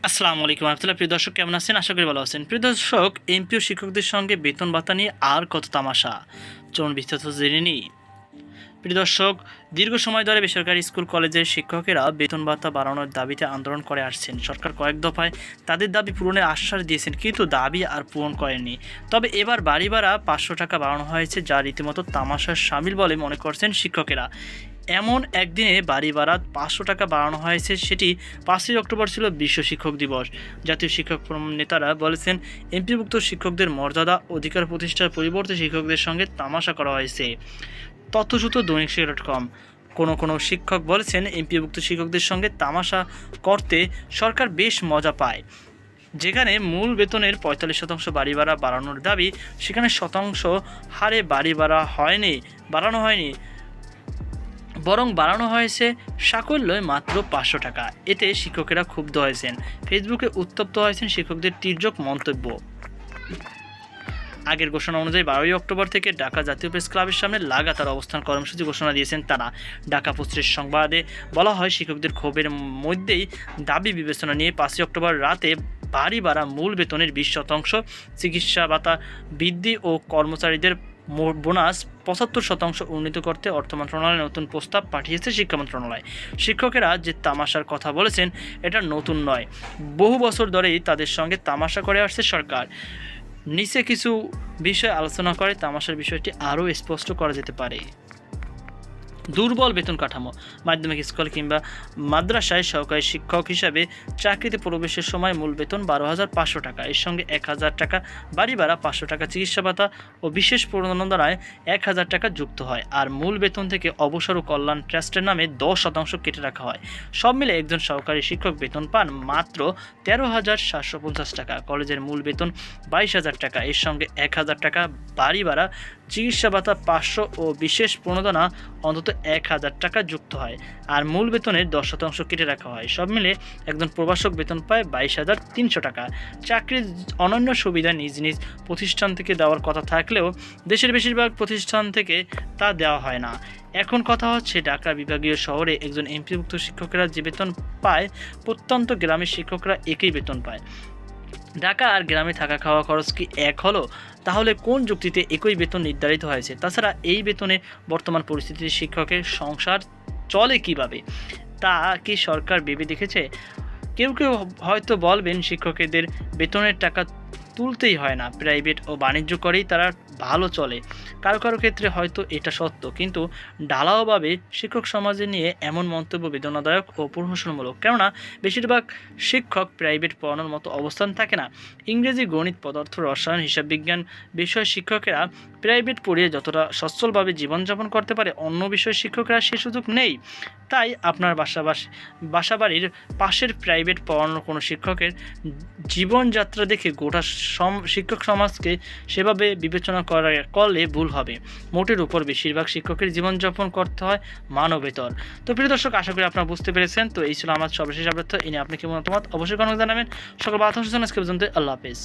আসসালামু আলাইকুম রহমতুল্লাহ। প্রিয় দর্শক, কেমন আছেন? আশা করি ভালো আছেন। প্রিয় দর্শক, এমপি ও শিক্ষকদের সঙ্গে বেতন ভাতা নিয়ে আর কত তামাশা, চলুন বিস্তারিত জেনে নিই। প্রিয় দর্শক, দীর্ঘ সময় ধরে বেসরকারি স্কুল কলেজের শিক্ষকেরা বেতন ভাতা বাড়ানোর দাবিতে আন্দোলন করে আসছেন। সরকার কয়েক দফায় তাদের দাবি পূরণের আশ্বাস দিয়েছেন, কিন্তু দাবি আর পূরণ করেননি। তবে এবার বাড়ি ভাড়া 500 টাকা বাড়ানো হয়েছে, যা রীতিমতো তামাশার শামিল বলে মনে করছেন শিক্ষকেরা। এমন একদিনে বাড়ি ভাড়া 500 টাকা বাড়ানো হয়েছে, সেটি 5ই অক্টোবর ছিল বিশ্ব শিক্ষক দিবস। জাতীয় শিক্ষক ফোরাম নেতারা বলেছেন, এমপিভুক্ত শিক্ষকদের মর্যাদা অধিকার প্রতিষ্ঠার পরিবর্তে শিক্ষকদের সঙ্গে তামাশা করা হয়েছে। তথ্যসূত্র দৈনিক.com। কোনো শিক্ষক বলেছেন, এমপিভুক্ত শিক্ষকদের সঙ্গে তামাশা করতে সরকার বেশ মজা পায়। যেখানে মূল বেতনের 45% বাড়ি ভাড়া বাড়ানোর দাবি, সেখানে শতাংশ হারে বাড়ি বাড়ানো হয়নি, বরং বাড়ানো হয়েছে সাকল্যে মাত্র 500 টাকা। এতে শিক্ষকেরা ক্ষুব্ধ হয়েছেন। ফেসবুকে উত্তপ্ত হয়েছেন শিক্ষকদের তির্যক মন্তব্য। আগের ঘোষণা অনুযায়ী 12ই অক্টোবর থেকে ঢাকা জাতীয় প্রেস ক্লাবের সামনে লাগাতার অবস্থান কর্মসূচি ঘোষণা দিয়েছেন তারা। ঢাকা পোস্টের সংবাদে বলা হয়, শিক্ষকদের ক্ষোভের মধ্যেই দাবি বিবেচনা নিয়ে 5ই অক্টোবর রাতে বাড়ি ভাড়া, মূল বেতনের 20%, চিকিৎসা ভাতা বৃদ্ধি ও কর্মচারীদের বোনাস 75% উন্নীত করতে অর্থ মন্ত্রণালয়ে নতুন প্রস্তাব পাঠিয়েছে শিক্ষা মন্ত্রণালয়। শিক্ষকেরা যে তামাশার কথা বলেছেন, এটা নতুন নয়। বহু বছর ধরেই তাদের সঙ্গে তামাশা করে আসছে সরকার। নিচে কিছু বিষয় আলোচনা করে তামাশার বিষয়টি আরও স্পষ্ট করা যেতে পারে। দুর্বল বেতন কাঠামো। মাধ্যমিক স্কুল কিংবা মাদ্রাসায় সহকারী শিক্ষক হিসাবে চাকরিতে প্রবেশের সময় মূল বেতন 12,500 টাকা, এর সঙ্গে 1,000 টাকা বাড়ি ভাড়া, 500 টাকা চিকিৎসা ভাতা ও বিশেষ প্রণোদনায় 1,000 টাকা যুক্ত হয়। আর মূল বেতন থেকে অবসর ও কল্যাণ ট্রাস্টের নামে 10% কেটে রাখা হয়। সব মিলে একজন সহকারী শিক্ষক বেতন পান মাত্র 13,750 টাকা। কলেজের মূল বেতন 22,000 টাকা, এর সঙ্গে 1,000 টাকা বাড়ি ভাড়া, চিকিৎসা ভাতা 500 ও বিশেষ প্রণোদনা অন্তত 1,000 টাকা যুক্ত হয়। আর মূল বেতনের 10% কেটে রাখা হয়। সব মিলে একজন প্রবাসক বেতন পায় 22,300 টাকা। চাকরির অনন্য সুবিধা নিজ নিজ প্রতিষ্ঠান থেকে দেওয়ার কথা থাকলেও দেশের বেশিরভাগ প্রতিষ্ঠান থেকে তা দেওয়া হয় না। এখন কথা হচ্ছে, ঢাকা বিভাগীয় শহরে একজন এমপিভুক্ত শিক্ষকেরা যে বেতন পায়, প্রত্যন্ত গ্রামের শিক্ষকরা একই বেতন পায়। ঢাকা আর গ্রামে থাকা খাওয়া খরচ কি এক হলো? তাহলে কোন যুক্তিতে একই বেতন নির্ধারিত হয়েছে? তাছাড়া এই বেতনে বর্তমান পরিস্থিতিতে শিক্ষকের সংসার চলে কিভাবে, তা কি সরকার ভেবে দেখেছে? কেউ হয়তো বলবেন, শিক্ষকদের বেতনের টাকা তুলতেই হয় না, প্রাইভেট ও বাণিজ্য করেই তারা ভালো চলে। কারো ক্ষেত্রে হয়তো এটা সত্য, কিন্তু ঢালাওভাবে শিক্ষক সমাজে নিয়ে এমন মন্তব্য বেদনাদায়ক ও প্রহসনমূলক। কেননা বেশিরভাগ শিক্ষক প্রাইভেট পড়ানোর মতো অবস্থান থাকে না। ইংরেজি, গণিত, পদার্থ, রসায়ন, হিসাব বিজ্ঞান বিষয় শিক্ষকেরা প্রাইভেট পড়িয়ে যতটা সচ্ছলভাবে জীবনযাপন করতে পারে, অন্য বিষয়ের শিক্ষকরা সে সুযোগ নেই। তাই আপনার বাসাবাড়ির পাশের প্রাইভেট পড়ানোর কোনো শিক্ষকের জীবনযাত্রা দেখে গোটা শিক্ষক সমাজকে সেভাবে বিবেচনা করলে ভুল হবে। মোটের উপর বেশিরভাগ শিক্ষকের জীবনযাপন করতে হয় মানবেতর। তো প্রিয় দর্শক, আশা করি আপনারা বুঝতে পেরেছেন। তো এই ছিল আমার সর্বশেষ আপডেট। এনে আপনি কি মতামত অবশ্যই কমেন্টে জানাবেন। সকল বার্তা আজকে পর্যন্ত। আল্লাহ হাফেজ।